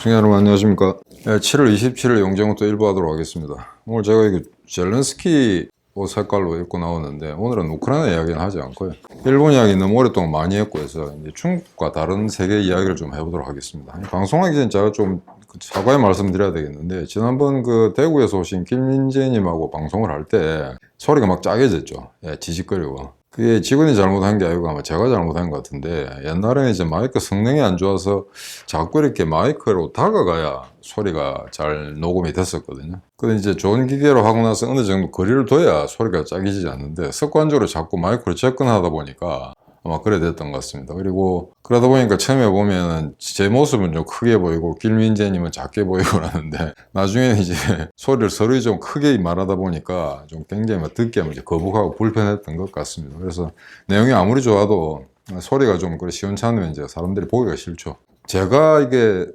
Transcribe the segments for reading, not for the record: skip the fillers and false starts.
시청자 여러분 안녕하십니까. 7월 27일 영정부터 일부 하도록 하겠습니다. 오늘 제가 이거 젤렌스키 옷 색깔로 입고 나오는데 오늘은 우크라이나 이야기는 하지 않고요. 일본 이야기 너무 오랫동안 많이 했고 해서 이제 중국과 다른 세계 이야기를 좀 해보도록 하겠습니다. 방송하기 전에 제가 좀 사과의 말씀드려야 되겠는데, 지난번 그 대구에서 오신 김민재님하고 방송을 할 때 소리가 막 짜게졌죠. 지직거리고. 그게 직원이 잘못한 게 아니고 아마 제가 잘못한 것 같은데, 옛날에는 이제 마이크 성능이 안 좋아서 자꾸 이렇게 마이크로 다가가야 소리가 잘 녹음이 됐었거든요. 근데 이제 좋은 기계로 하고 나서 어느 정도 거리를 둬야 소리가 짜기지 않는데, 습관적으로 자꾸 마이크로 접근하다 보니까 아마 그래 됐던 것 같습니다. 그리고 그러다 보니까 처음에 보면은 제 모습은 좀 크게 보이고 김민재님은 작게 보이고 하는데, 나중에는 이제 소리를 서로 좀 크게 말하다 보니까 좀 굉장히 듣기 이제 거북하고 불편했던 것 같습니다. 그래서 내용이 아무리 좋아도 소리가 좀 시원찮으면 이제 사람들이 보기가 싫죠. 제가 이게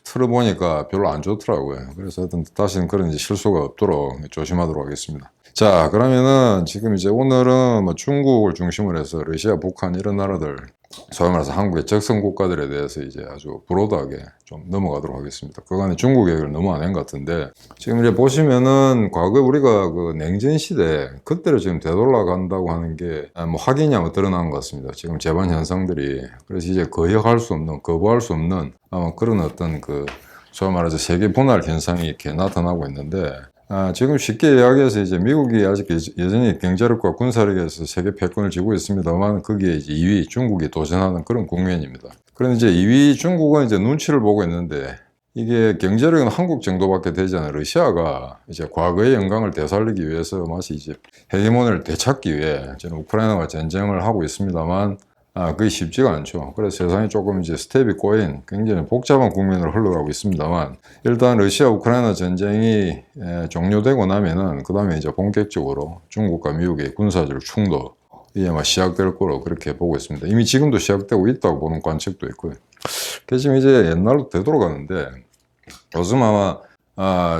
틀어보니까 별로 안 좋더라고요. 그래서 하여튼 다시는 그런 이제 실수가 없도록 조심하도록 하겠습니다. 자, 그러면은 지금 이제 오늘은 뭐 중국을 중심으로 해서 러시아, 북한 이런 나라들, 소위 말해서 한국의 적성 국가들에 대해서 이제 아주 브로드하게 좀 넘어가도록 하겠습니다. 그간에 중국 얘기를 너무 안 한 것 같은데, 지금 이제 보시면은 과거에 우리가 그 냉전 시대 그때를 지금 되돌아간다고 하는 게 뭐 확인이 아마 드러난 것 같습니다. 지금 재반 현상들이. 그래서 이제 거역할 수 없는, 거부할 수 없는 아마 그런 어떤 그 소위 말해서 세계 분할 현상이 이렇게 나타나고 있는데, 지금 쉽게 이야기해서 이제 미국이 아직 여전히 경제력과 군사력에서 세계 패권을 쥐고 있습니다만, 거기에 이제 2위 중국이 도전하는 그런 국면입니다. 그런데 이제 2위 중국은 이제 눈치를 보고 있는데, 이게 경제력은 한국 정도밖에 되지 않아요. 러시아가 이제 과거의 영광을 되살리기 위해서 마치 이제 헤게모니를 되찾기 위해 저는 우크라이나와 전쟁을 하고 있습니다만, 그게 쉽지가 않죠. 그래서 세상이 조금 이제 스텝이 꼬인 굉장히 복잡한 국면으로 흘러가고 있습니다만, 일단 러시아 우크라이나 전쟁이 종료되고 나면은 그 다음에 이제 본격적으로 중국과 미국의 군사적 충돌이 아마 시작될 거로 그렇게 보고 있습니다. 이미 지금도 시작되고 있다고 보는 관측도 있고요. 그래서 지금 이제 옛날로 되돌아가는데, 요즘 아마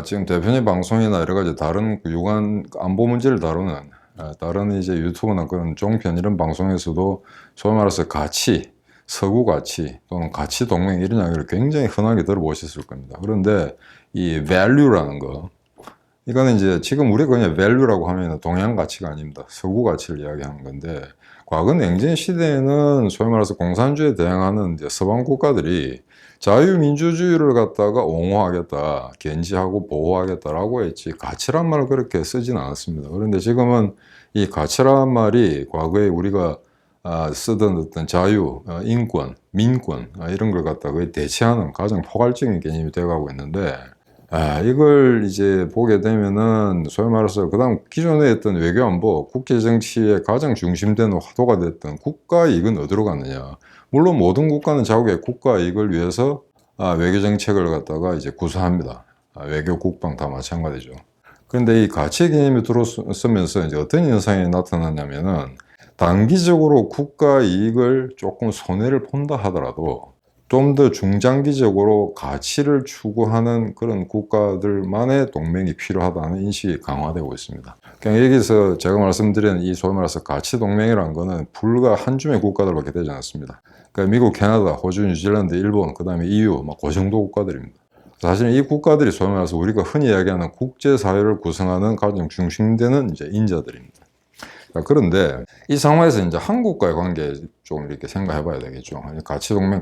지금 대표님 방송이나 여러 가지 다른 유관 안보 문제를 다루는 다른 이제 유튜브나 그런 종편 이런 방송에서도 소위 말해서 가치, 서구 가치 또는 가치 동맹 이런 이야기를 굉장히 흔하게 들어보셨을 겁니다. 그런데 이 value라는 거, 이거는 이제 지금 우리가 그냥 value라고 하면 동양 가치가 아닙니다. 서구 가치를 이야기하는 건데, 과거 냉전 시대에는 소위 말해서 공산주의에 대항하는 이제 서방 국가들이 자유민주주의를 갖다가 옹호하겠다, 견지하고 보호하겠다라고 했지, 가치란 말을 그렇게 쓰진 않았습니다. 그런데 지금은 이 가치란 말이 과거에 우리가 쓰던 어떤 자유, 인권, 민권 이런 걸 갖다가 거의 대체하는 가장 포괄적인 개념이 되어가고 있는데, 이걸 이제 보게 되면은 소위 말해서 그다음 기존에 했던 외교안보, 국제정치의 가장 중심되는 화두가 됐던 국가 이익은 어디로 갔느냐. 물론 모든 국가는 자국의 국가 이익을 위해서 외교정책을 갖다가 이제 구사합니다. 외교, 국방 다 마찬가지죠. 그런데 이 가치 개념이 들어서면서 이제 어떤 현상이 나타나냐면은, 단기적으로 국가 이익을 조금 손해를 본다 하더라도 좀 더 중장기적으로 가치를 추구하는 그런 국가들만의 동맹이 필요하다는 인식이 강화되고 있습니다. 그냥 여기서 제가 말씀드리는 이 소위 말해서 가치 동맹이라는 거는 불과 한 줌의 국가들밖에 되지 않습니다. 그러니까 미국, 캐나다, 호주, 뉴질랜드, 일본, 그 다음에 EU, 그 정도 국가들입니다. 사실 이 국가들이 소위 말해서 우리가 흔히 이야기하는 국제사회를 구성하는 가장 중심되는 이제 인자들입니다. 그런데 이 상황에서 이제 한국과의 관계 좀 이렇게 생각해 봐야 되겠죠. 가치동맹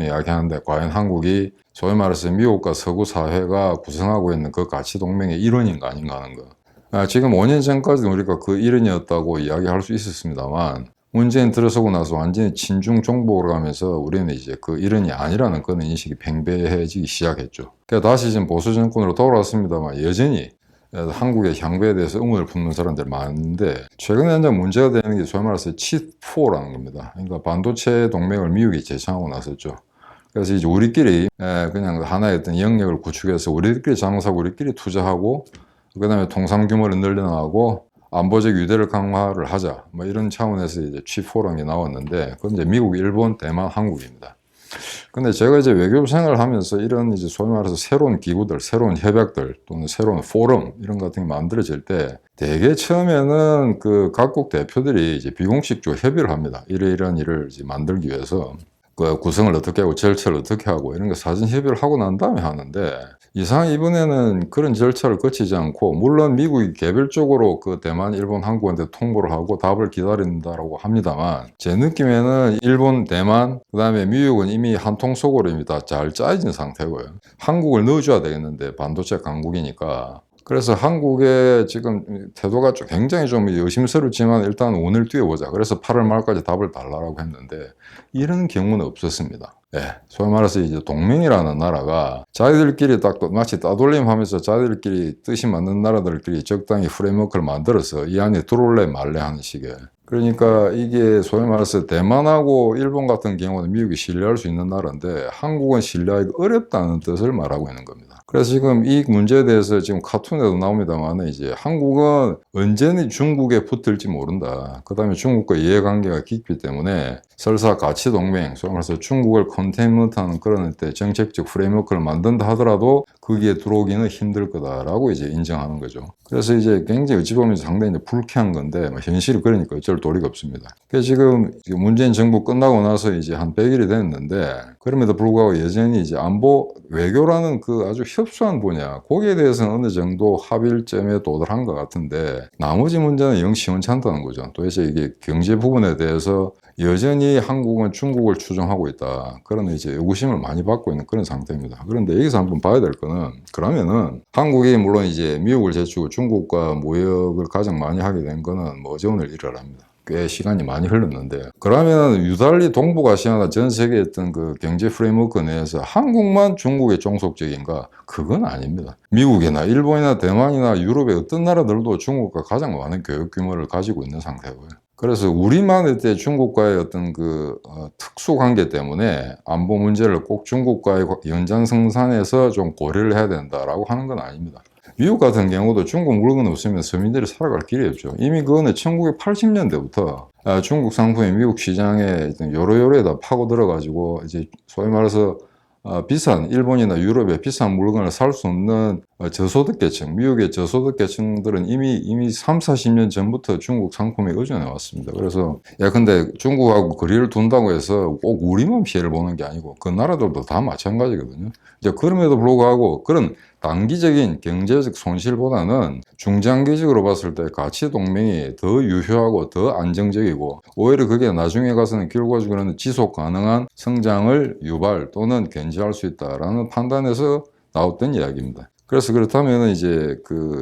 이야기하는데, 과연 한국이 소위 말해서 미국과 서구 사회가 구성하고 있는 그 가치동맹의 일원인가 아닌가 하는 거. 지금 5년 전까지는 우리가 그 일원이었다고 이야기할 수 있었습니다만, 문재인 들어서고 나서 완전히 친중 정복으로 가면서 우리는 이제 그 일원이 아니라는 그런 인식이 팽배해지기 시작했죠. 그래서 다시 지금 보수 정권으로 돌아왔습니다만, 여전히 한국의 향배에 대해서 의문을 품는 사람들 많은데, 최근에 이제 문제가 되는 게 소위 말해서 칩4라는 겁니다. 그러니까 반도체 동맹을 미국이 제창하고 나섰죠. 그래서 이제 우리끼리 그냥 하나의 어떤 영역을 구축해서 우리끼리 장사하고 우리끼리 투자하고, 그 다음에 통상 규모를 늘려나가고 안보적 유대를 강화를 하자, 뭐 이런 차원에서 이제 칩4라는 게 나왔는데, 그건 이제 미국, 일본, 대만, 한국입니다. 근데 제가 이제 외교 생활을 하면서 이런 이제 소위 말해서 새로운 기구들, 새로운 협약들 또는 새로운 포럼 이런 같은 게 만들어질 때, 대개 처음에는 그 각국 대표들이 이제 비공식적으로 협의를 합니다. 이러이러한 일을 이제 만들기 위해서. 그 구성을 어떻게 하고 절차를 어떻게 하고 이런 거 사전 협의를 하고 난 다음에 하는데 이상 이번에는 그런 절차를 거치지 않고 물론 미국이 개별적으로 그 대만, 일본, 한국한테 통보를 하고 답을 기다린다라고 합니다만 제 느낌에는 일본, 대만, 그다음에 미국은 이미 한 통 속으로 이미 다 잘 짜여진 상태고요. 한국을 넣어줘야 되겠는데 반도체 강국이니까. 그래서 한국의 지금 태도가 굉장히 좀 의심스럽지만 일단 오늘 뛰어보자. 그래서 8월 말까지 답을 달라고 했는데 이런 경우는 없었습니다. 예, 소위 말해서 이제 동맹이라는 나라가 자기들끼리 딱 마치 따돌림 하면서 자기들끼리 뜻이 맞는 나라들끼리 적당히 프레임워크를 만들어서 이 안에 들어올래 말래 하는 식의. 그러니까 이게 소위 말해서 대만하고 일본 같은 경우는 미국이 신뢰할 수 있는 나라인데 한국은 신뢰하기 어렵다는 뜻을 말하고 있는 겁니다. 그래서 지금 이 문제에 대해서 지금 카툰에도 나옵니다만 이제 한국은 언제는 중국에 붙을지 모른다. 그 다음에 중국과 이해관계가 깊기 때문에 설사 가치동맹, 소위 말해서 중국을 컨테인먼트하는 그런 때 정책적 프레임워크를 만든다 하더라도 거기에 들어오기는 힘들 거다라고 이제 인정하는 거죠. 그래서 이제 굉장히 어찌 보면 상당히 이제 불쾌한 건데 현실이 그러니까 어쩔 도리가 없습니다. 그래서 지금 문재인 정부 끝나고 나서 이제 한 100일이 됐는데 그럼에도 불구하고 여전히 이제 안보 외교라는 그 아주 협소한 분야 거기에 대해서는 어느 정도 합의점에 도달한 것 같은데 나머지 문제는 영 시원찮다는 거죠. 도대체 이게 경제 부분에 대해서 여전히 한국은 중국을 추종하고 있다. 그런 이제 의구심을 많이 받고 있는 그런 상태입니다. 그런데 여기서 한번 봐야 될 거는 그러면은 한국이 물론 이제 미국을 제치고 중국과 무역을 가장 많이 하게 된 거는 뭐 어제 오늘 일어납니다. 꽤 시간이 많이 흘렀는데 그러면 유달리 동북아시아나 전 세계의 어떤 그 경제 프레임워크 내에서 한국만 중국에 종속적인가? 그건 아닙니다. 미국이나 일본이나 대만이나 유럽의 어떤 나라들도 중국과 가장 많은 교육 규모를 가지고 있는 상태고요. 그래서 우리만 때 중국과의 어떤 그 특수 관계 때문에 안보 문제를 꼭 중국과의 연장생산에서 좀 고려를 해야 된다라고 하는 건 아닙니다. 미국 같은 경우도 중국 물건 없으면 서민들이 살아갈 길이 없죠. 이미 그거는 1980년대부터 중국 상품이 미국 시장에 요러요러에 다 파고 들어가지고 이제 소위 말해서 비싼 일본이나 유럽의 비싼 물건을 살 수 없는 저소득 계층, 미국의 저소득 계층들은 이미 3, 40년 전부터 중국 상품에 의존해 왔습니다. 그래서 근데 중국하고 거리를 둔다고 해서 꼭 우리만 피해를 보는 게 아니고 그 나라들도 다 마찬가지거든요. 이제 그럼에도 불구하고 그런 단기적인 경제적 손실보다는 중장기적으로 봤을 때 가치 동맹이 더 유효하고 더 안정적이고 오히려 그게 나중에 가서는 결과적으로는 지속 가능한 성장을 유발 또는 견지할 수 있다라는 판단에서 나왔던 이야기입니다. 그래서 그렇다면 이제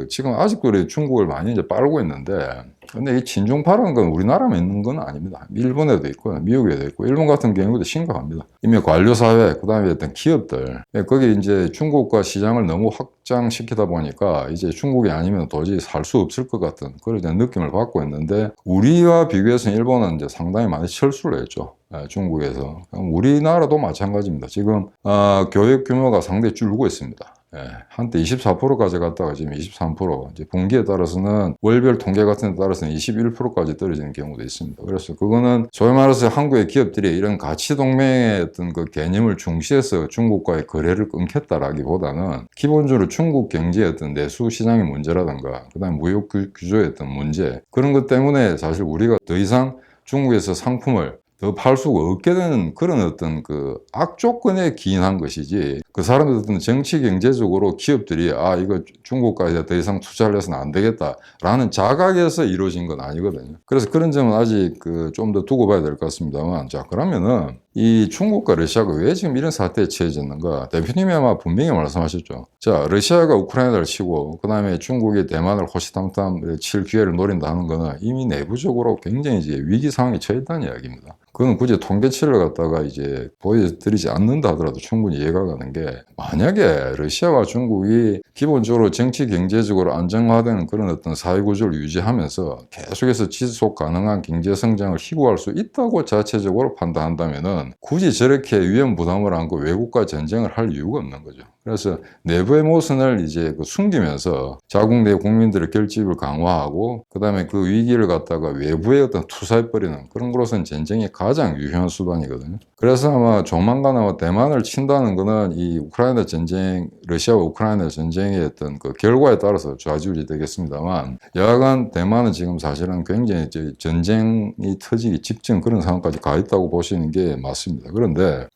지금 아직도 중국을 많이 이제 빨고 있는데 근데 이 친중파라는 건 우리나라만 있는 건 아닙니다. 일본에도 있고 미국에도 있고 일본 같은 경우도 심각합니다. 이미 관료사회 그다음에 어떤 기업들 거기 이제 중국과 시장을 너무 확장시키다 보니까 이제 중국이 아니면 도저히 살 수 없을 것 같은 그런 느낌을 받고 있는데 우리와 비교해서 일본은 이제 상당히 많이 철수를 했죠. 중국에서 우리나라도 마찬가지입니다. 지금 교육 규모가 상당히 줄고 있습니다. 한때 24%까지 갔다가 지금 23%, 이제 분기에 따라서는 월별 통계 같은 데 따라서는 21%까지 떨어지는 경우도 있습니다. 그래서 그거는 소위 말해서 한국의 기업들이 이런 가치 동맹의 어떤 그 개념을 중시해서 중국과의 거래를 끊겠다라기보다는 기본적으로 중국 경제의 어떤 내수 시장의 문제라든가 그다음 무역 규조의 어떤 문제 그런 것 때문에 사실 우리가 더 이상 중국에서 상품을 더 팔 수가 없게 되는 그런 어떤 그 악조건에 기인한 것이지 그 사람들 어떤 정치 경제적으로 기업들이 이거 중국까지 더 이상 투자를 해서는 안 되겠다라는 자각에서 이루어진 건 아니거든요. 그래서 그런 점은 아직 좀 더 두고 봐야 될 것 같습니다만 자 그러면은 이 중국과 러시아가 왜 지금 이런 사태에 처해졌는가 대표님이 아마 분명히 말씀하셨죠. 자 러시아가 우크라이나를 치고 그 다음에 중국이 대만을 호시탐탐 칠 기회를 노린다 하는 거는 이미 내부적으로 굉장히 이제 위기 상황에 처했다는 이야기입니다. 그건 굳이 통계치를 갖다가 이제 보여드리지 않는다 하더라도 충분히 이해가 가는 게 만약에 러시아와 중국이 기본적으로 정치 경제적으로 안정화되는 그런 어떤 사회구조를 유지하면서 계속해서 지속 가능한 경제 성장을 희구할 수 있다고 자체적으로 판단한다면은 굳이 저렇게 위험 부담을 안고 외국과 전쟁을 할 이유가 없는 거죠. 그래서 내부의 모순을 이제 숨기면서 자국 내 국민들의 결집을 강화하고 그다음에 그 위기를 갖다가 외부에 어떤 투사해버리는 그런 거로서는 전쟁이 가장 유효한 수단이거든요. 그래서 아마 조만간 아마 대만을 친다는 거는 이 우크라이나 전쟁, 러시아와 우크라이나 전쟁의 어떤 그 결과에 따라서 좌지우지 되겠습니다만 여하간 대만은 지금 사실은 굉장히 이제 전쟁이 터지기 직전 그런 상황까지 가 있다고 보시는 게 맞습니다. 그런데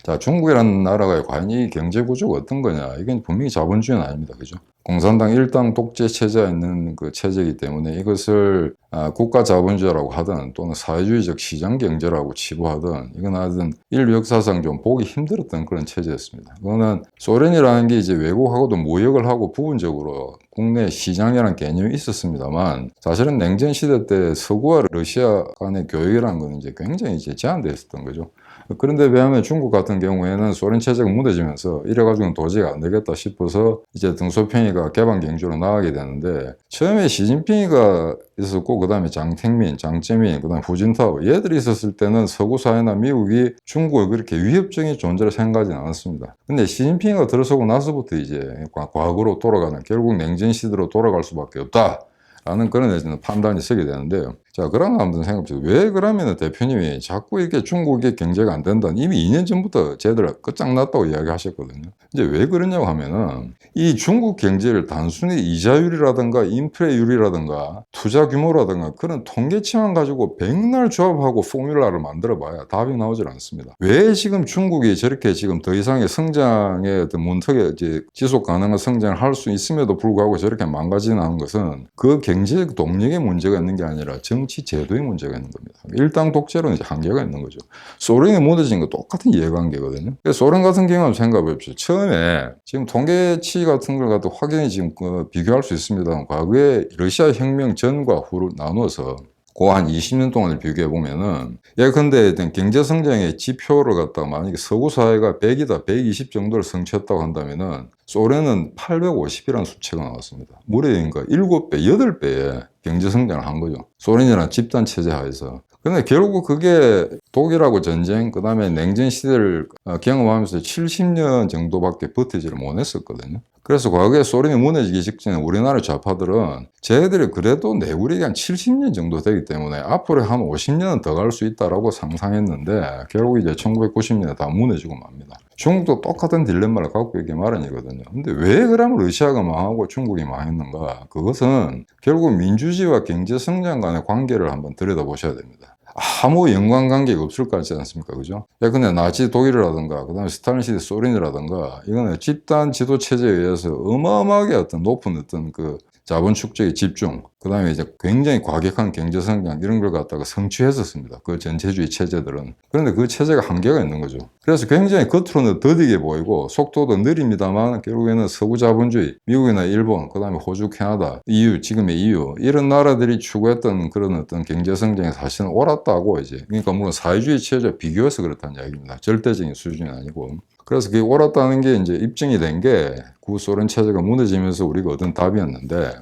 자, 중국이라는 나라가 과연 이 경제 구조가 어떤 거냐? 이건 분명히 자본주의는 아닙니다. 그죠? 공산당 일당 독재 체제가 있는 그 체제이기 때문에 이것을 국가 자본주의라고 하든 또는 사회주의적 시장 경제라고 치부하든 이건 하여튼 인류 역사상 좀 보기 힘들었던 그런 체제였습니다. 그거는 소련이라는 게 이제 외국하고도 무역을 하고 부분적으로 국내 시장이라는 개념이 있었습니다만 사실은 냉전 시대 때 서구와 러시아 간의 교역이라는 건 이제 굉장히 이제 제한되어 있었던 거죠. 그런데 비하면 중국 같은 경우에는 소련 체제가 무너지면서 이래가지고는 도저히 안 되겠다 싶어서 이제 등소평이가 개방 경주로 나가게 되는데 처음에 시진핑이가 있었고 그 다음에 장택민, 장제민, 그 다음에 후진타오 얘들이 있었을 때는 서구 사회나 미국이 중국을 그렇게 위협적인 존재로 생각하지 않았습니다. 근데 시진핑이가 들어서고 나서부터 이제 과거로 돌아가는 결국 냉전 시대로 돌아갈 수밖에 없다. 라는 그런 판단이 서게 되는데요. 자, 그런 한번 생각해보세요. 왜 그러면 대표님이 자꾸 이렇게 중국의 경제가 안 된다. 이미 2년 전부터 쟤들 끝장났다고 이야기하셨거든요. 이제 왜 그러냐고 하면은 이 중국 경제를 단순히 이자율이라든가 인플레율이라든가 투자 규모라든가 그런 통계치만 가지고 백날 조합하고 포뮬라를 만들어 봐야 답이 나오질 않습니다. 왜 지금 중국이 저렇게 지금 더 이상의 성장의 어떤 문턱에 이제 지속 가능한 성장을 할 수 있음에도 불구하고 저렇게 망가지는 것은 그 경제 동력의 문제가 있는 게 아니라 정치 제도의 문제가 있는 겁니다. 일당 독재로는 이제 한계가 있는 거죠. 소련이 무너진 거 똑같은 이해관계거든요. 소련 같은 경우는 생각해 봅시다. 처음에 지금 통계치 같은 걸 갖다 확연히 지금 비교할 수 있습니다. 과거에 러시아 혁명 전과 후를 나눠서 그 한 20년 동안을 비교해 보면은 예컨대 경제 성장의 지표를 갖다가 만약에 서구 사회가 100이다, 120 정도를 성취했다고 한다면은 소련은 850이라는 수치가 나왔습니다. 무려 그러니까 7배, 8배의 경제 성장을 한 거죠. 소련이라는 집단 체제 하에서. 근데 결국 그게 독일하고 전쟁, 그 다음에 냉전 시대를 경험하면서 70년 정도밖에 버티지를 못했었거든요. 그래서 과거에 소련이 무너지기 직전에 우리나라 좌파들은 쟤들이 그래도 내구력이 한 70년 정도 되기 때문에 앞으로 한 50년은 더 갈 수 있다라고 상상했는데 결국 이제 1990년에 다 무너지고 맙니다. 중국도 똑같은 딜레마를 갖고 있기 마련이거든요. 근데 왜 그러면 러시아가 망하고 중국이 망했는가? 그것은 결국 민주주의와 경제 성장 간의 관계를 한번 들여다보셔야 됩니다. 아무 연관관계가 없을 것 같지 않습니까? 그죠? 근데 나치 독일이라든가, 그 다음에 스탈린 시대 소련이라든가, 이거는 집단 지도 체제에 의해서 어마어마하게 어떤 높은 어떤 그 자본 축적의 집중, 그 다음에 이제 굉장히 과격한 경제 성장 이런 걸 갖다가 성취했었습니다. 그 전체주의 체제들은. 그런데 그 체제가 한계가 있는 거죠. 그래서 굉장히 겉으로는 더디게 보이고 속도도 느립니다만 결국에는 서구 자본주의, 미국이나 일본, 그 다음에 호주, 캐나다, EU, 지금의 EU 이런 나라들이 추구했던 그런 어떤 경제 성장이 사실은 옳았다고 이제 그러니까 물론 사회주의 체제와 비교해서 그렇다는 이야기입니다. 절대적인 수준이 아니고. 그래서 그게 옳았다는 게 이제 입증이 된 게 구소련 체제가 무너지면서 우리가 얻은 답이었는데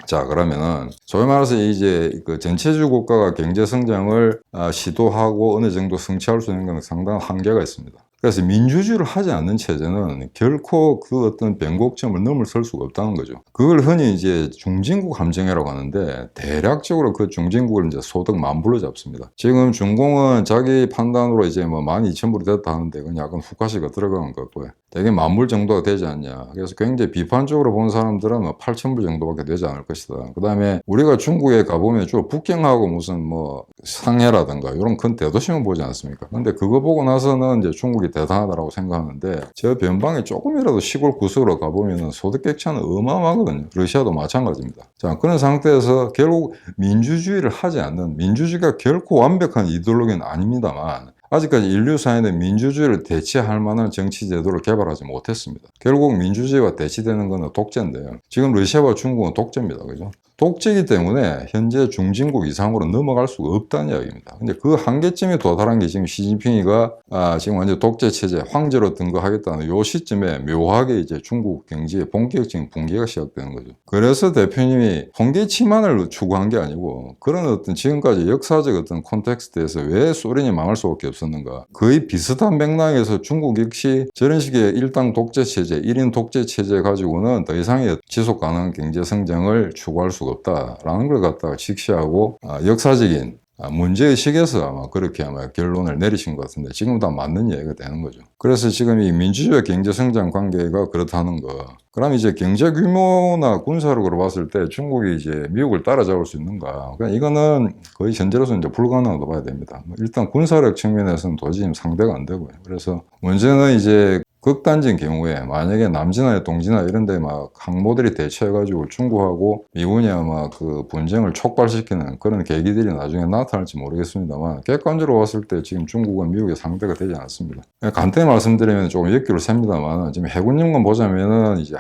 자, 그러면은 소위 말해서 이제 그 전체주의 국가가 경제 성장을 시도하고 어느 정도 성취할 수 있는 건 상당한 한계가 있습니다. 그래서 민주주의를 하지 않는 체제는 결코 그 어떤 변곡점을 넘어설 수가 없다는 거죠. 그걸 흔히 이제 중진국 함정이라고 하는데 대략적으로 그 중진국을 이제 소득 만불로 잡습니다. 지금 중공은 자기 판단으로 이제 뭐 12,000불이 됐다 하는데 그건 약간 후카시가 들어가는 것 같고요. 대개 10,000불 정도가 되지 않냐. 그래서 굉장히 비판적으로 본 사람들은 뭐 8,000불 정도밖에 되지 않을 것이다. 그 다음에 우리가 중국에 가보면 주로 북경하고 무슨 뭐 상해라든가 이런 큰 대도시만 보지 않습니까? 근데 그거 보고 나서는 이제 중국이 대단하다라고 생각하는데 저 변방에 조금이라도 시골 구석으로 가보면 소득 격차는 어마어마하거든요. 러시아도 마찬가지입니다. 자, 그런 상태에서 결국 민주주의를 하지 않는 민주주의가 결코 완벽한 이데올로기는 아닙니다만 아직까지 인류 사회는 민주주의를 대체할 만한 정치 제도를 개발하지 못했습니다. 결국 민주주의와 대치되는 것은 독재인데요. 지금 러시아와 중국은 독재입니다. 그죠? 독재이기 때문에 현재 중진국 이상으로 넘어갈 수가 없다는 이야기입니다. 근데 그 한계점에 도달한 게 지금 시진핑이가 지금 완전 독재 체제, 황제로 등극하겠다는 요 시점에 묘하게 이제 중국 경제의 본격적인 붕괴가 시작되는 거죠. 그래서 대표님이 통계 치만을 추구한 게 아니고 그런 어떤 지금까지 역사적 어떤 콘텍스트에서 왜 소련이 망할 수밖에 없었는가. 거의 비슷한 맥락에서 중국 역시 저런 식의 일당 독재 체제, 1인 독재 체제 가지고는 더 이상의 지속 가능한 경제 성장을 추구할 수가 없다라는 걸 갖다가 직시하고 역사적인 문제의식에서 아마 그렇게 아마 결론을 내리신 것 같은데 지금 다 맞는 얘기가 되는 거죠. 그래서 지금 이 민주주의 경제성장 관계가 그렇다는 거. 그럼 이제 경제 규모나 군사력으로 봤을 때 중국이 이제 미국을 따라잡을 수 있는가? 그러니까 이거는 거의 현재로서는 이제 불가능하다고 봐야 됩니다. 일단 군사력 측면에서는 도저히 상대가 안 되고요. 그래서 문제는 이제 극단적인 경우에 만약에 남진하나 동진하 이런 데 막 항모들이 대치해가지고 중국하고 미군이 아마 그 분쟁을 촉발시키는 그런 계기들이 나중에 나타날지 모르겠습니다만 객관적으로 봤을 때 지금 중국은 미국의 상대가 되지 않습니다. 간단히 말씀드리면 조금 역기로 셉니다만 지금 해군연금 보자면은 이제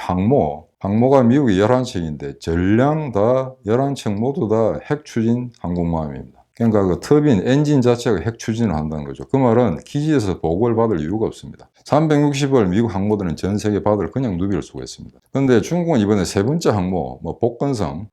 항모가 미국이 11척인데 전량 다 11척 모두 다 핵 추진 항공모함입니다. 그러니까 그 터빈, 엔진 자체가 핵 추진을 한다는 거죠. 그 말은 기지에서 보고를 받을 이유가 없습니다. 360을 미국 항모들은 전 세계 바다를 그냥 누빌 수가 있습니다. 그런데 중국은 이번에 세 번째 항모, 복건성,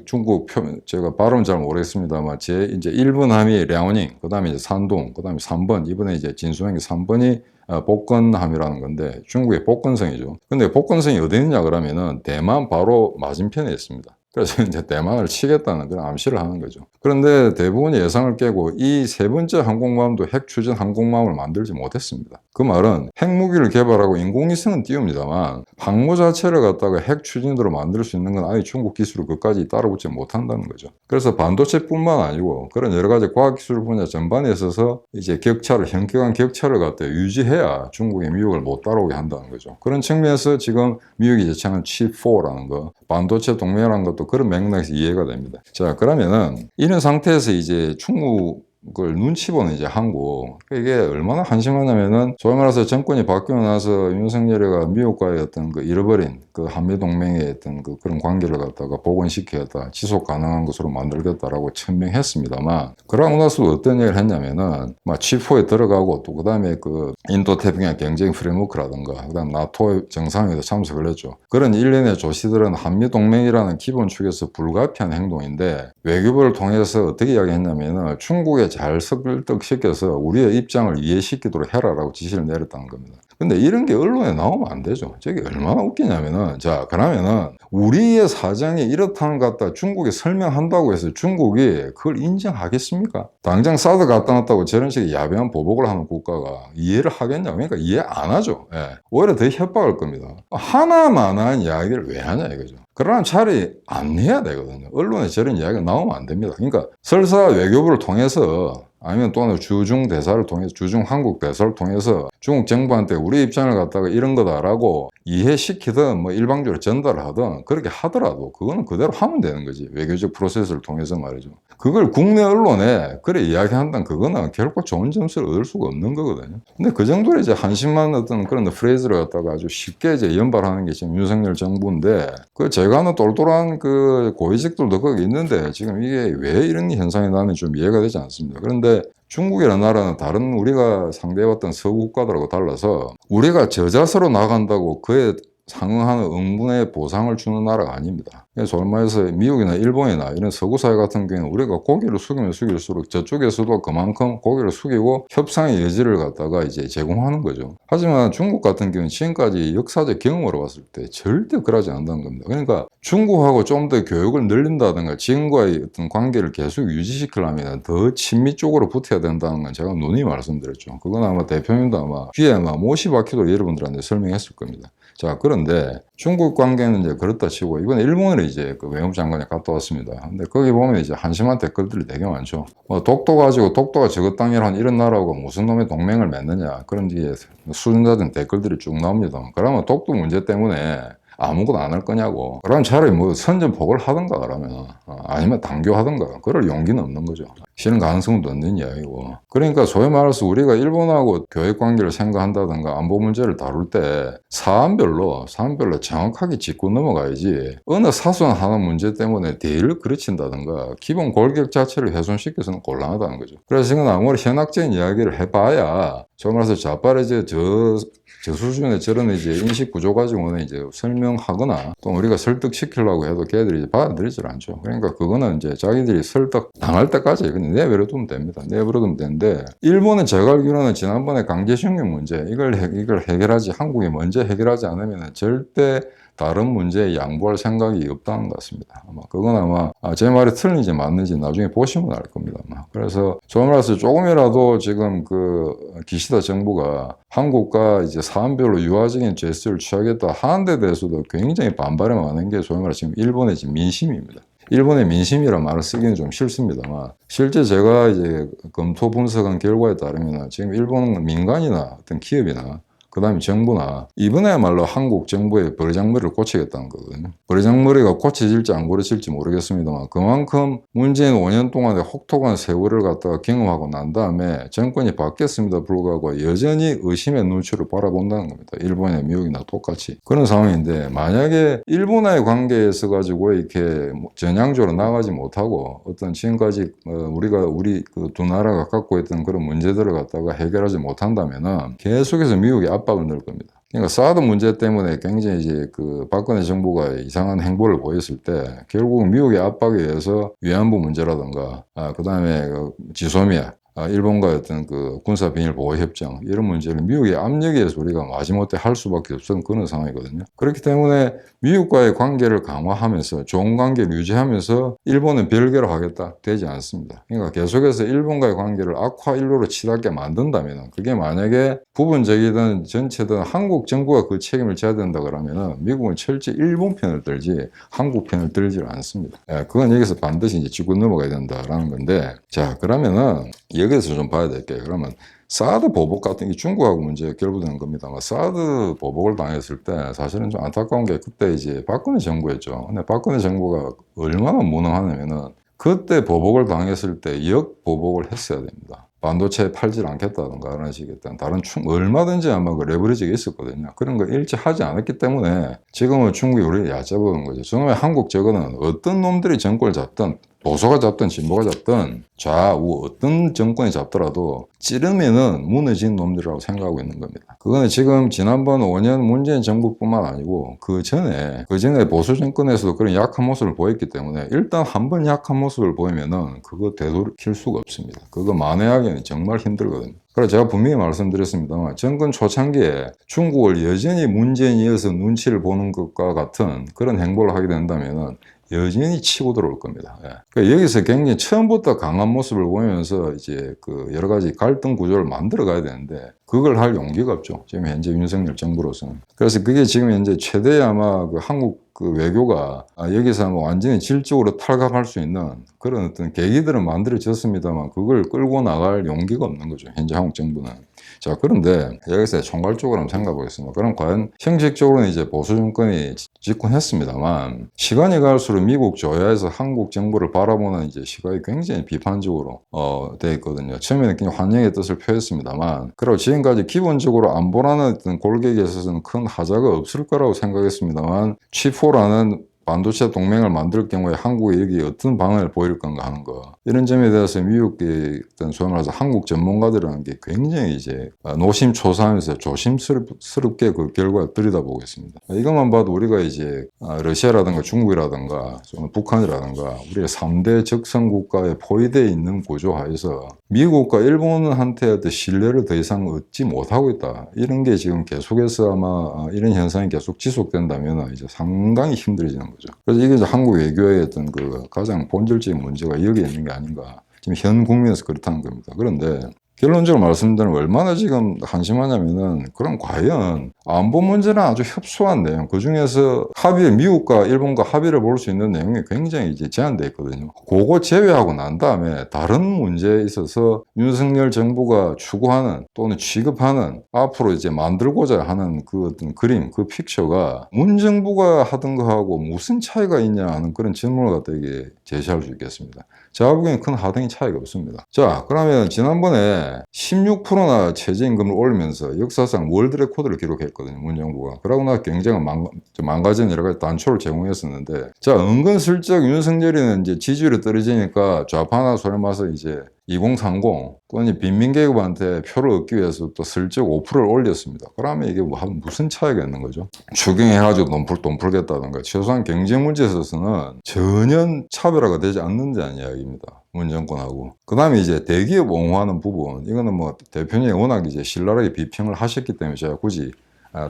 중국 제가 발음은 잘 모르겠습니다만, 이제 1번 함이 랴오닝, 그 다음에 이제 산동, 그 다음에 3번, 이번에 이제 진수행기 3번이 복건함이라는 건데, 중국의 복건성이죠. 근데 복건성이 어디 있느냐 그러면은, 대만 바로 맞은편에 있습니다. 그래서 이제 대만을 치겠다는 그런 암시를 하는 거죠. 그런데 대부분이 예상을 깨고 이 세 번째 항공모함도 핵 추진 항공모함을 만들지 못했습니다. 그 말은 핵무기를 개발하고 인공위성은 띄웁니다만 항모 자체를 갖다가 핵 추진으로 만들 수 있는 건 아예 중국 기술을 끝까지 따라붙지 못한다는 거죠. 그래서 반도체뿐만 아니고 그런 여러 가지 과학기술 분야 전반에 있어서 이제 현격한 격차를 갖다 유지해야 중국이 미국을 못 따라오게 한다는 거죠. 그런 측면에서 지금 미국이 제청한 칩4라는 거, 반도체 동맹이라는 것도 그런 맥락에서 이해가 됩니다. 자, 그러면은 이런 상태에서 이제 중국을 눈치 보는 이제 한국, 이게 얼마나 한심하냐면은 소위 말해서 정권이 바뀌고 나서 윤석열이가 미국과의 어떤 그 잃어버린 그 한미 동맹의 어떤 그런 관계를 갖다가 복원시키겠다, 지속 가능한 것으로 만들겠다라고 천명했습니다만, 그러고 나서 어떤 얘기를 했냐면은 막 칩4에 들어가고 또 그다음에 그 인도 태평양 경쟁 프레임워크라든가 그다음 나토 정상회의도 참석을 했죠. 그런 일련의 조치들은 한미 동맹이라는 기본 축에서 불가피한 행동인데 외교부를 통해서 어떻게 이야기했냐면은 중국에 잘 설득시켜서 우리의 입장을 이해시키도록 해라라고 지시를 내렸다는 겁니다. 근데 이런 게 언론에 나오면 안 되죠. 저게 얼마나 웃기냐면은, 자, 그러면은, 우리의 사정이 이렇다는 것 같다 중국에 설명한다고 해서 중국이 그걸 인정하겠습니까? 당장 사드 갖다 놨다고 저런 식의 야비한 보복을 하는 국가가 이해를 하겠냐? 그러니까 이해 안 하죠. 예. 오히려 더 협박할 겁니다. 하나만한 이야기를 왜 하냐 이거죠. 그러나 차라리 안 해야 되거든요. 언론에 저런 이야기가 나오면 안 됩니다. 그러니까 설사 외교부를 통해서 아니면 또는 주중 대사를 통해서 주중 한국 대사를 통해서 중국 정부한테 우리 입장을 갖다가 이런 거다라고 이해시키든 뭐 일방적으로 전달을 하든 그렇게 하더라도 그거는 그대로 하면 되는 거지. 외교적 프로세스를 통해서 말이죠. 그걸 국내 언론에 그래 이야기한다는 그거는 결코 좋은 점수를 얻을 수가 없는 거거든요. 근데 그 정도로 이제 한심한 어떤 그런 프레이즈를 갖다가 아주 쉽게 이제 연발하는 게 지금 윤석열 정부인데 그 제가 아는 똘똘한 그 고위직들도 거기 있는데 지금 이게 왜 이런 현상이 나는 좀 이해가 되지 않습니다. 그런데 중국이라는 나라는 다른 우리가 상대해왔던 서구 국가들하고 달라서 우리가 저자세로 나간다고 그에 상응하는 응분의 보상을 주는 나라가 아닙니다. 그래서 얼마에서 미국이나 일본이나 이런 서구 사회 같은 경우는 우리가 고개를 숙이면 숙일수록 저쪽에서도 그만큼 고개를 숙이고 협상의 여지를 갖다가 이제 제공하는 거죠. 하지만 중국 같은 경우는 지금까지 역사적 경험으로 봤을 때 절대 그러지 않는다는 겁니다. 그러니까 중국하고 좀 더 교육을 늘린다든가 지금과의 어떤 관계를 계속 유지시키려면 더 친밀 쪽으로 붙어야 된다는 건 제가 누누이 말씀드렸죠. 그건 아마 대표님도 아마 귀에 아마 못이 박히도록 여러분들한테 설명했을 겁니다. 자, 그런데 중국 관계는 이제 그렇다 치고 이번에 일본을 이제 그 외무부 장관이 갔다 왔습니다. 근데 거기 보면 이제 한심한 댓글들이 되게 많죠. 독도 가지고 독도가 저것 땅이란 이런 나라하고 무슨 놈의 동맹을 맺느냐 그런 뒤에 수준자든 댓글들이 쭉 나옵니다. 그러면 독도 문제 때문에 아무것도 안 할 거냐고. 그럼 차라리 뭐 선전포고를 하든가 그러면 아니면 당교하든가 그럴 용기는 없는 거죠. 실현 가능성도 없는 이야기고. 그러니까 소위 말해서 우리가 일본하고 교역 관계를 생각한다든가 안보 문제를 다룰 때 사안별로 정확하게 짚고 넘어가야지 어느 사소한 하나 문제 때문에 대의를 그르친다든가 기본 골격 자체를 훼손시켜서는 곤란하다는 거죠. 그래서 이건 아무리 현학적인 이야기를 해봐야 정말 좌빨해져 저 수준의 저런 이제 인식 구조 가지고는 이제 설명하거나 또 우리가 설득시키려고 해도 걔들이 이제 받아들이질 않죠. 그러니까 그거는 이제 자기들이 설득 당할 때까지 그냥 내버려두면 됩니다. 내버려두면 되는데 일본은 제가 알기로는 지난번에 강제징용 문제 이걸 해결하지 한국이 먼저 해결하지 않으면 절대 다른 문제에 양보할 생각이 없다는 것 같습니다. 그건 아마 제 말이 틀린지 맞는지 나중에 보시면 알 겁니다. 그래서 조금이라도 조금이라도 지금 그 기시다 정부가 한국과 이제 사안별로 유화적인 제스처를 취하겠다 하는 데 대해서도 굉장히 반발이 많은 게 소위 말해 지금 일본의 지금 민심입니다. 일본의 민심이라는 말을 쓰기는 좀 싫습니다만 실제 제가 이제 검토 분석한 결과에 따르면 지금 일본 민간이나 어떤 기업이나 그 다음에 정부나 이번에야말로 한국 정부의 버르장머리를 고치겠다는 거거든요. 버르장머리가 고쳐질지 안 고쳐질지 모르겠습니다만 그만큼 문재인 5년 동안의 혹독한 세월을 갖다가 경험하고 난 다음에 정권이 바뀌었음에도 불구하고 여전히 의심의 눈초리를 바라본다는 겁니다. 일본이나 미국이나 똑같이. 그런 상황인데 만약에 일본과의 관계에서 가지고 이렇게 전향적으로 나가지 못하고 어떤 지금까지 우리 그 두 나라가 갖고 있던 그런 문제들을 갖다가 해결하지 못한다면은 계속해서 미국이 압박을 넣을 겁니다. 그러니까 사드 문제 때문에 굉장히 이제 그 박근혜 정부가 이상한 행보를 보였을 때 결국 미국의 압박에 의해서 위안부 문제라든가 그 다음에 지소미아 일본과의 어떤 그 군사 비밀 보호 협정 이런 문제를 미국의 압력에 의해서 우리가 마지못해 할 수밖에 없었던 그런 상황이거든요. 그렇기 때문에 미국과의 관계를 강화하면서 좋은 관계를 유지하면서 일본은 별개로 하겠다 되지 않습니다. 그러니까 계속해서 일본과의 관계를 악화일로로 치닫게 만든다면 그게 만약에 부분적이든 전체든 한국 정부가 그 책임을 져야 된다 그러면 미국은 철저히 일본 편을 들지 한국 편을 들지 않습니다. 그건 여기서 반드시 이제 짚고 넘어가야 된다라는 건데 자 그러면은 여기서 좀 봐야 될 게 그러면 사드 보복 같은 게 중국하고 문제가 결부되는 겁니다. 사드 보복을 당했을 때 사실은 좀 안타까운 게 그때 이제 박근혜 정부였죠. 근데 박근혜 정부가 얼마나 무능하냐면은 그때 보복을 당했을 때 역보복을 했어야 됩니다. 반도체 팔질 않겠다든가 그런 식의 다른 얼마든지 아마 그 레버리지가 있었거든요. 그런 거 일치 하지 않았기 때문에 지금은 중국이 우리를 얕잡은 거죠. 처음에 한국 저거는 어떤 놈들이 정권을 잡든 보수가 잡든 진보가 잡든 좌우 어떤 정권이 잡더라도 찌르면은 무너진 놈들이라고 생각하고 있는 겁니다. 그거는 지금 지난번 5년 문재인 정부뿐만 아니고 그 전에 보수 정권에서도 그런 약한 모습을 보였기 때문에 일단 한번 약한 모습을 보이면은 그거 되돌이킬 수가 없습니다. 그거 만회하기는 정말 힘들거든요. 그래서 제가 분명히 말씀드렸습니다만 정권 초창기에 중국을 여전히 문재인이어서 눈치를 보는 것과 같은 그런 행보를 하게 된다면은 여전히 치고 들어올 겁니다. 그러니까 여기서 굉장히 처음부터 강한 모습을 보이면서 이제 그 여러 가지 갈등 구조를 만들어 가야 되는데 그걸 할 용기가 없죠. 지금 현재 윤석열 정부로서는. 그래서 그게 지금 현재 최대의 아마 그 한국 그 외교가 여기서 뭐 완전히 질적으로 탈각할 수 있는 그런 어떤 계기들은 만들어졌습니다만 그걸 끌고 나갈 용기가 없는 거죠. 현재 한국 정부는. 자, 그런데 여기서 총괄적으로 한번 생각해 보겠습니다. 그럼 과연 형식적으로는 이제 보수 정권이 집권했습니다만 시간이 갈수록 미국 조야에서 한국 정부를 바라보는 이제 시각이 굉장히 비판적으로 되어 있거든요. 처음에는 그냥 환영의 뜻을 표했습니다만 그리고 지금까지 기본적으로 안보라는 어떤 골격에 있어서는 큰 하자가 없을 거라고 생각했습니다만 칩4라는 반도체 동맹을 만들 경우에 한국이 여기 어떤 방안을 보일 건가 하는 거 이런 점에 대해서 미국의 어떤 소위 말해서 한국 전문가들이라는 게 굉장히 이제 노심초사하면서 조심스럽게 그 결과를 들여다보겠습니다. 이것만 봐도 우리가 이제 러시아라든가 중국이라든가 북한이라든가 우리의 3대 적성 국가에 포위되어 있는 구조 하에서 미국과 일본한테 어떤 신뢰를 더 이상 얻지 못하고 있다. 이런 게 지금 계속해서 아마 이런 현상이 계속 지속된다면 이제 상당히 힘들어지는 거죠. 그래서 이게 이제 한국 외교의 어떤 그 가장 본질적인 문제가 여기에 있는 게 아닌가. 지금 현 국면에서 그렇다는 겁니다. 그런데 결론적으로 말씀드리면 얼마나 지금 한심하냐면은 그럼 과연 안보 문제는 아주 협소한 내용, 그 중에서 합의, 미국과 일본과 합의를 볼 수 있는 내용이 굉장히 이제 제한되어 있거든요. 그거 제외하고 난 다음에 다른 문제에 있어서 윤석열 정부가 추구하는 또는 취급하는 앞으로 이제 만들고자 하는 그 어떤 그림, 그 픽처가 문 정부가 하던 거하고 무슨 차이가 있냐 하는 그런 질문을 갖다 이게 제시할 수 있겠습니다. 제가 보기에는 큰 하등의 차이가 없습니다. 자, 그러면 지난번에 16%나 최저임금을 올리면서 역사상 월드 레코드를 기록했거든요, 문정부가. 그러고 나서 굉장히 망가진 여러 가지 단초를 제공했었는데, 자, 은근슬쩍 윤석열이는 이제 지지율이 떨어지니까 좌파나 소련마서 이제 2030 또는 빈민계급한테 표를 얻기 위해서 또 슬쩍 5%를 올렸습니다. 그러면 이게 무슨 차이가 있는 거죠? 추경해가지고 돈 풀겠다든가 최소한 경제 문제에 있어서는 전혀 차별화가 되지 않는다는 이야기입니다. 문 정권하고. 그 다음에 이제 대기업 옹호하는 부분, 이거는 뭐 대표님이 워낙 이제 신랄하게 비평을 하셨기 때문에 제가 굳이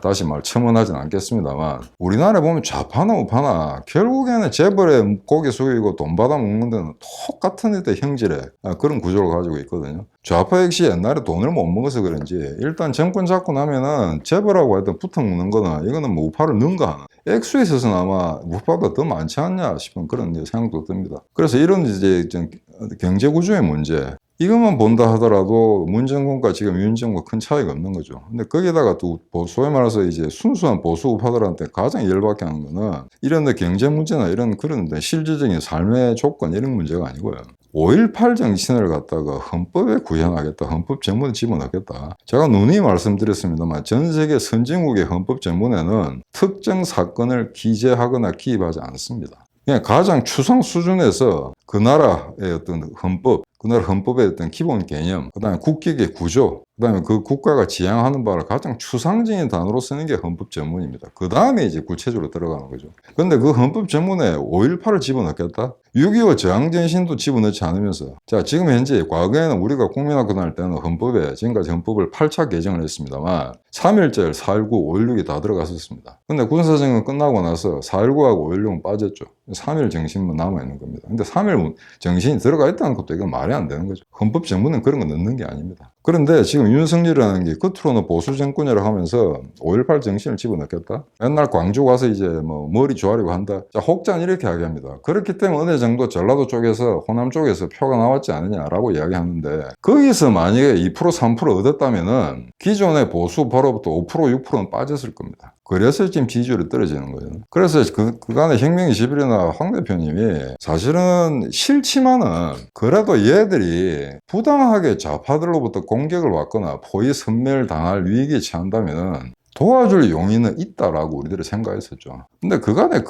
다시 첨언하진 않겠습니다만, 우리나라에 보면 좌파나 우파나 결국에는 재벌에 고개 숙이고 돈 받아 먹는 데는 똑같은 데 형질의 그런 구조를 가지고 있거든요. 좌파 역시 옛날에 돈을 못 먹어서 그런지 일단 정권 잡고 나면은 재벌하고 하여튼 붙어 먹는 거는 이거는 뭐 우파를 능가하는, 액수에 있어서는 아마 우파보다 더 많지 않냐 싶은 그런 생각도 듭니다. 그래서 이런 이제 경제 구조의 문제, 이것만 본다 하더라도 문 정권과 지금 윤 정권 큰 차이가 없는 거죠. 근데 거기다가 또 소위 말해서 이제 순수한 보수 우파들한테 가장 열받게 하는 거는 이런 데 경제 문제나 이런 그런 데 실질적인 삶의 조건 이런 문제가 아니고요. 5.18 정신을 갖다가 헌법에 구현하겠다, 헌법 전문에 집어넣겠다. 제가 누누이 말씀드렸습니다만 전 세계 선진국의 헌법 전문에는 특정 사건을 기재하거나 기입하지 않습니다. 그냥 가장 추상 수준에서 그 나라의 어떤 헌법, 그 나라 헌법의 어떤 기본 개념, 그 다음에 국격의 구조, 그 다음에 그 국가가 지향하는 바를 가장 추상적인 단어로 쓰는 게 헌법 전문입니다. 그 다음에 이제 구체적으로 들어가는 거죠. 근데 그 헌법 전문에 5.18을 집어넣겠다? 6.25 저항전신도 집어넣지 않으면서, 자, 지금 현재 과거에는 우리가 국민학교 다닐 때는 헌법에, 지금까지 헌법을 8차 개정을 했습니다만 3.1절, 4.19, 5.16이 다 들어갔었습니다. 근데 군사정권 끝나고 나서 4.19하고 5.16은 빠졌죠. 3.1 정신만 남아있는 겁니다. 근데 3.1 정신이 들어가 있다는 것도 이건 말이 안 되는 거죠. 헌법 정문은 그런 거 넣는 게 아닙니다. 그런데 지금 윤석열이라는 게 겉으로는 보수 정권이라고 하면서 5.18 정신을 집어넣겠다? 맨날 광주 가서 이제 뭐 머리 조아리고 한다? 자, 혹자는 이렇게 이야기합니다. 그렇기 때문에 어느 정도 전라도 쪽에서, 호남 쪽에서 표가 나왔지 않느냐라고 이야기하는데, 거기서 만약에 2%, 3% 얻었다면은 기존의 보수파로부터 5%, 6%는 빠졌을 겁니다. 그래서 지금 지지율이 떨어지는 거예요. 그래서 그간의 혁명 20일이나 황 대표님이 사실은 싫지만은 그래도 얘들이 부당하게 좌파들로부터 공격을 받거나 포위 섬멸 당할 위기에 처한다면 도와줄 용의는 있다라고 우리들이 생각했었죠. 근데 그간에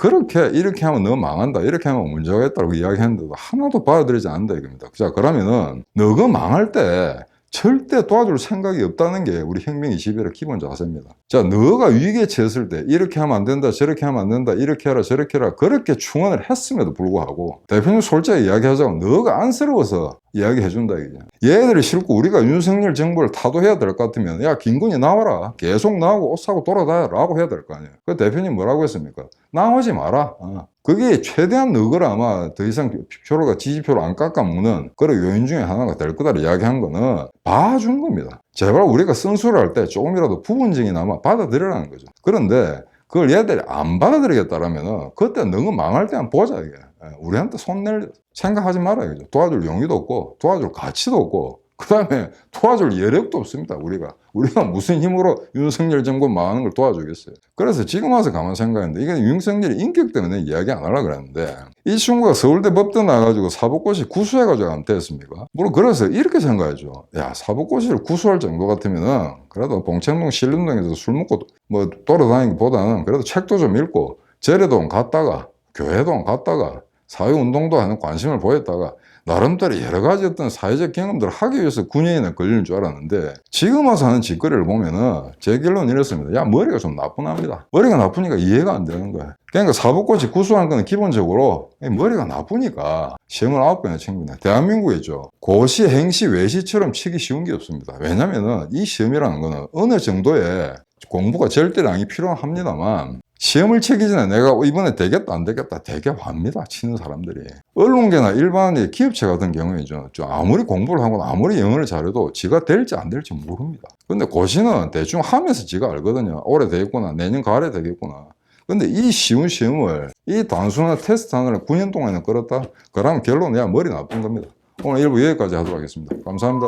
이렇게 하면 너 망한다, 이렇게 하면 문제가 있다고 이야기했는데도 하나도 받아들이지 않는다 이겁니다. 자, 그러면은 너가 망할 때 절대 도와줄 생각이 없다는 게 우리 혁명 21의 기본 자세입니다. 자, 너가 위기에 처했을 때 이렇게 하면 안 된다, 저렇게 하면 안 된다, 이렇게 해라, 저렇게 해라, 그렇게 충원을 했음에도 불구하고 대표님 솔직히 이야기하자고 너가 안쓰러워서 이야기해준다 이게. 얘들이 싫고 우리가 윤석열 정부를 타도해야 될 것 같으면 야, 김건희 나와라, 계속 나오고 옷 사고 돌아다녀라고 해야 될 거 아니에요. 그 대표님 뭐라고 했습니까? 나오지 마라. 그게 최대한 너를 아마 더 이상 표가 지지표를 안 깎아먹는 그런 요인 중에 하나가 될 거다 이야기한 거는 봐준 겁니다. 제발 우리가 쓴소리를 할 때 조금이라도 부분적이나마 받아들이라는 거죠. 그런데 그걸 얘들이 안 받아들이겠다라면은 그때 너가 망할 때 한번 보자 이게. 우리한테 손낼 생각하지 마라 이거죠. 도와줄 용의도 없고 도와줄 가치도 없고 그 다음에 도와줄 여력도 없습니다. 우리가 무슨 힘으로 윤석열 정권 망하는 걸 도와주겠어요. 그래서 지금 와서 가만 생각했는데 이게 윤석열이 인격 때문에 이야기 안 하려고 그랬는데 이 친구가 서울대 법대 나가지고 사법고시 구수해가지고 안 됐습니까? 물론 그래서 이렇게 생각하죠. 야, 사법고시를 구수할 정도 같으면은 그래도 봉천동 신림동에서 술 먹고 뭐 돌아다니기보다는 그래도 책도 좀 읽고 제례동 갔다가 교회동 갔다가 사회운동도 하는 관심을 보였다가 나름대로 여러 가지 어떤 사회적 경험들을 하기 위해서 9년이나 걸리는 줄 알았는데 지금 와서 하는 짓거리를 보면은 제 결론은 이렇습니다. 야, 머리가 좀 나쁘답니다. 머리가 나쁘니까 이해가 안 되는 거야. 그러니까 사법고시 구수한 거는 기본적으로 머리가 나쁘니까 시험을 9번이나 친 겁니다. 대한민국이죠. 고시, 행시, 외시처럼 치기 쉬운 게 없습니다. 왜냐면은 이 시험이라는 거는 어느 정도의 공부가 절대량이 필요합니다만 시험을 치기 전에 내가 이번에 되겠다 안 되겠다 되게 합니다. 치는 사람들이. 언론계나 일반의 기업체 같은 경우에는 좀 아무리 공부를 하고 아무리 영어를 잘해도 지가 될지 안 될지 모릅니다. 근데 고시는 대충 하면서 지가 알거든요. 올해 되겠구나, 내년 가을에 되겠구나. 근데 이 쉬운 시험을 이 단순한 테스트 하나를 9년 동안이나 끌었다? 그러면 결론 내가 머리 나쁜 겁니다. 오늘 1부 여기까지 하도록 하겠습니다. 감사합니다.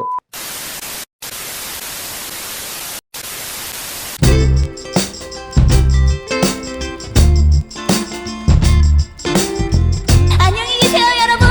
안녕히 계세요, 여러분.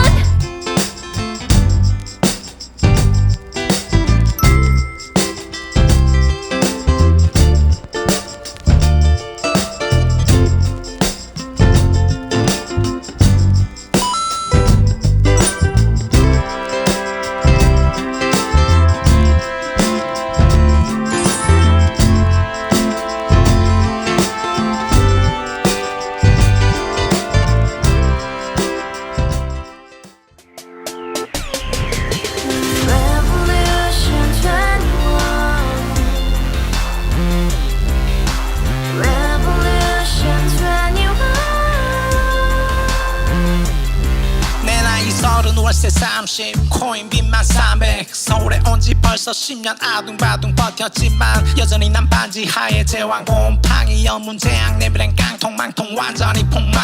Revolution 21. Revolution 21. 내 나이 30 월세 30 코인빚만 300 서울에 온 지 벌써 10년 아둥바둥 버텼지만 여전히 난 반지 하에 제왕 곰팡이 연문제약 내비랑 깡통망통 완전히 폭망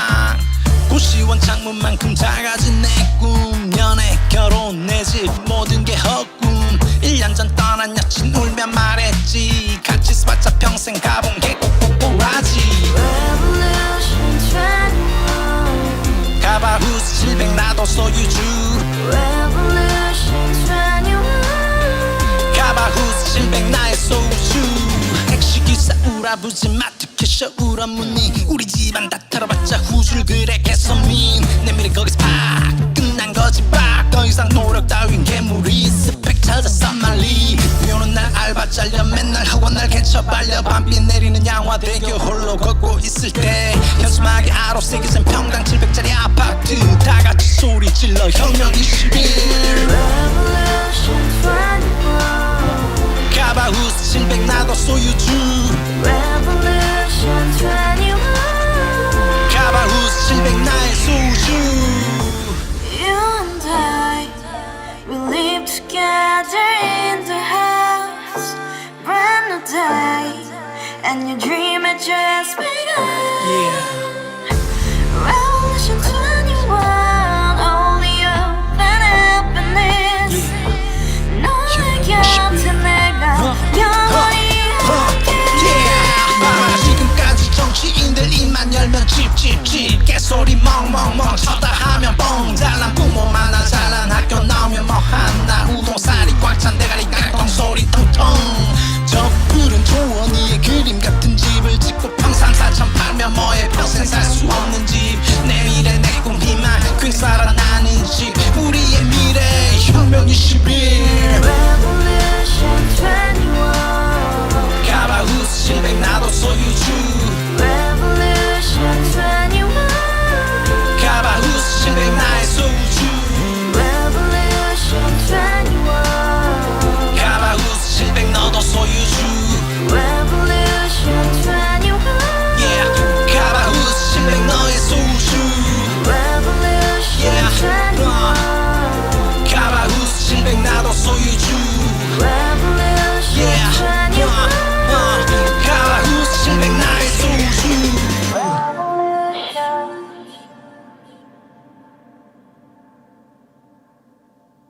고시원 창문만큼 작아진 내 꿈 연애 결혼 내 집 모든 게 헛꿈 1년 전 떠난 여친 울며 말했지 같이 써봤자 평생 가본 게 꼭꼭꼭라지 Revolution 21. 가발 후스 700 나도 소유주 Revolution 21. 가발 후스 700 나의 소주 택시기사 우라부지 마트 캐셔 울어무니 우리 집안 다 털어봤자 후줄 그래 개선민 내미래 거기서 팍 끝난 거지 팍더 이상 노력 따윈 괴물이 스펙 찾아서 말리 비오는 날 알바 잘려 맨날 학원 날 개쳐 발려 밤비 내리는 양화대교 홀로 걷고 있을 때 현수막에 아로 새겨진 평당 700짜리 아파트 다같이 소리 질러 혁명 21 Revolution 21. 가발 후스 700 나도 소유주 Revolution 21. 가발 후스 700 나의 소주 You and I, we live together in the house. Brand new day, and your dream had just begun. Yeah. Revolution 21, only hope and happiness. 너의 곁에 내가 영원히 지금까지 정치인들 입만 열면 찝찝찝 개소리 멍멍멍 쳤다 하면 뻥 잘난 부모 만나